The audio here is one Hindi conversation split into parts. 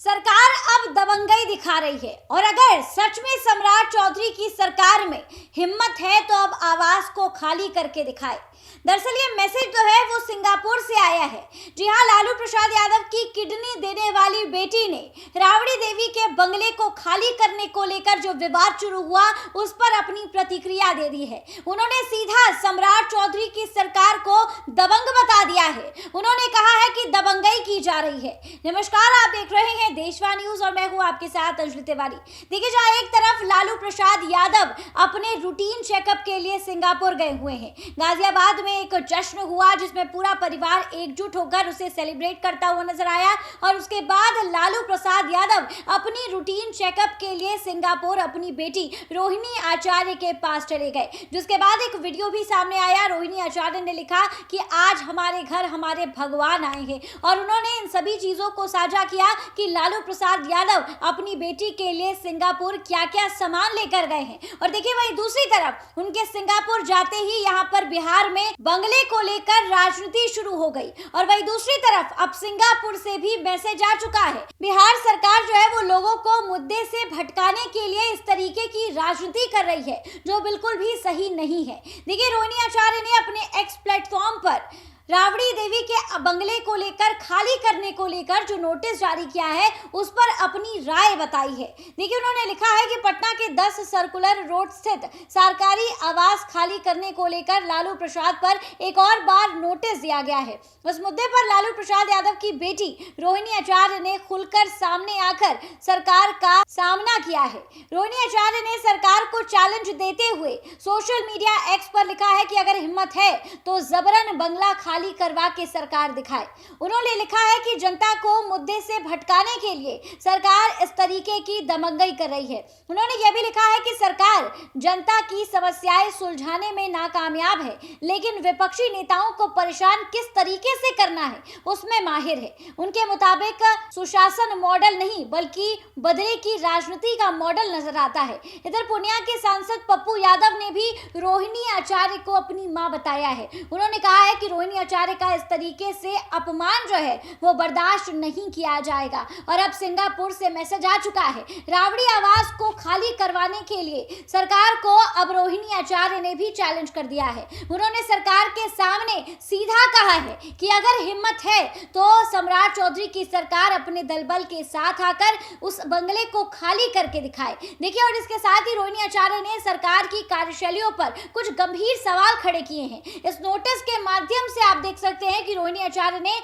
सरकार अब दबंगई दिखा रही है और अगर सच में सम्राट चौधरी की सरकार में हिम्मत है तो अब आवाज को खाली करके दिखाए। दरअसल ये मैसेज जो है वो सिंगापुर से आया है। जी हाँ, लालू प्रसाद यादव की किडनी देने वाली बेटी ने राबड़ी देवी के बंगले को खाली करने को लेकर जो विवाद शुरू हुआ उस पर अपनी प्रतिक्रिया दे दी है। उन्होंने सीधा सम्राट चौधरी की सरकार को दबंग बता दिया है। उन्होंने कहा है कि दबंगई की जा रही है। नमस्कार, आप देख रहे हैं देशवा न्यूज और मैं हूं आपके साथ अंजलि तिवारी। देखिए, जहां एक तरफ लालू प्रसाद यादव अपने रूटीन चेकअप के लिए सिंगापुर गए हुए हैं। गाजियाबाद में एक जश्न हुआ जिसमें पूरा परिवार एकजुट होकर उसे सेलिब्रेट करता हुआ नजर आया और उसके बाद लालू प्रसाद यादव अपनी रूटीन चेकअप के लिए सिंगापुर अपनी बेटी रोहिणी आचार्य के पास चले गए। जिसके बाद एक वीडियो भी सामने आया। रोहिणी आचार्य ने लिखा कि आज हमारे घर हमारे भगवान आए हैं और उन्होंने इन सभी चीजों को साझा किया कि लालू प्रसाद यादव अपनी बेटी के लिए सिंगापुर क्या क्या सामान लेकर गए हैं। और देखिए, वहीं दूसरी तरफ उनके सिंगापुर जाते ही यहाँ पर बिहार में बंगले को लेकर राजनीति शुरू हो गई और वहीं दूसरी तरफ अब सिंगापुर से भी मैसेज आ चुका है। बिहार सरकार जो है वो लोगों को मुद्दे से भटकाने के लिए इस तरीके की राजनीति कर रही है जो बिल्कुल भी सही नहीं है। देखिए, रोहिणी आचार्य ने अपने एक्स प्लेटफॉर्म पर राबड़ी देवी के बंगले को लेकर खाली करने को लेकर जो नोटिस जारी किया है उस पर अपनी राय बताई है। देखिए, उन्होंने लिखा है कि पटना के 10 सर्कुलर रोड स्थित सरकारी आवास खाली करने को लेकर लालू प्रसाद पर एक और बार नोटिस दिया गया है। उस मुद्दे पर लालू प्रसाद यादव की बेटी रोहिणी आचार्य ने खुलकर सामने आकर सरकार का सामना किया है। रोहिणी आचार्य ने सरकार को चैलेंज देते हुए सोशल मीडिया एक्स पर लिखा है कि अगर हिम्मत है तो जबरन बंगला खाली करवा के सरकार दिखाए। उन्होंने लिखा है कि जनता को मुद्दे से भटकाने के लिए सरकार इस तरीके की दबंगई कर रही है। उन्होंने यह भी लिखा है कि सरकार जनता की समस्याएं सुलझाने में नाकामयाब है लेकिन विपक्षी नेताओं को परेशान किस तरीके से करना है उसमें माहिर है। उनके मुताबिक सुशासन मॉडल नहीं बल्कि बदले की राजनीति का मॉडल नजर आता है। इधर पूर्णिया के सांसद पप्पू यादव ने भी रोहिणी आचार्य को अपनी मां बताया है। उन्होंने कहा है कि रोहिणी आचार्य का इस तरीके से अपमान जो है वो बर्दाश्त नहीं किया जाएगा। और अब सिंगापुर से मैसेज आ चुका है। राबड़ी आवास को खाली करवाने के लिए सरकार को अब रोहिणी आचार्य ने भी चैलेंज कर दिया है। उन्होंने सरकार के सामने सीधा कहा है कि अगर हिम्मत है तो सम्राट चौधरी की सरकार अपने दलबल के साथ आकर उस बंगले को खाली करके दिखाए। देखिए, और इसके साथ ही रोहिणी आचार्य ने सरकार की कार्यशैलियों पर कुछ गंभीर सवाल खड़े किए हैं। इस नोटिस के माध्यम से आप देख सकते हैं कि रोहिणी आचार्य ने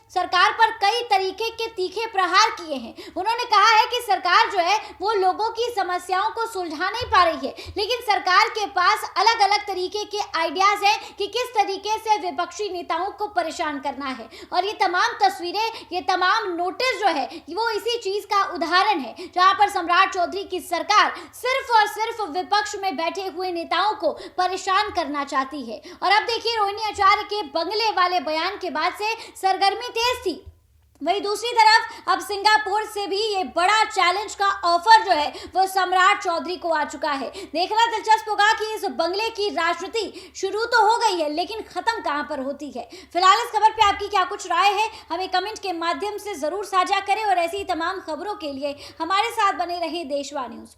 सरकार पर कई तरीके के तीखे प्रहार किए हैं। उन्होंने कहा है कि सरकार जो है वो लोगों की समस्याओं को सुलझा नहीं पा रही है लेकिन सरकार के पास अलग अलग तरीके के आइडियाज हैं कि किस तरीके से विपक्षी नेताओं को परेशान करना है। और ये तमाम तस्वीरें, ये तमाम नोटिस जो है वो इसी चीज का उदाहरण है जहां पर सम्राट चौधरी की सरकार सिर्फ और सिर्फ विपक्ष में बैठे हुए नेताओं को परेशान करना चाहती है। और अब देखिए, रोहिणी आचार्य के बंगले वाले बयान के बाद से सरगर्मी तेज थी। वहीं दूसरी तरफ अब सिंगापुर से भी ये बड़ा चैलेंज का ऑफर जो है वो सम्राट चौधरी को आ चुका है। देखना दिलचस्प होगा कि इस बंगले की राजनीति शुरू तो हो गई है लेकिन खत्म कहां पर होती है। फिलहाल इस खबर पे आपकी क्या कुछ राय है हमें कमेंट के माध्यम से जरूर साझा करें और ऐसी तमाम खबरों के लिए हमारे साथ बने रहे देशवा न्यूज पर।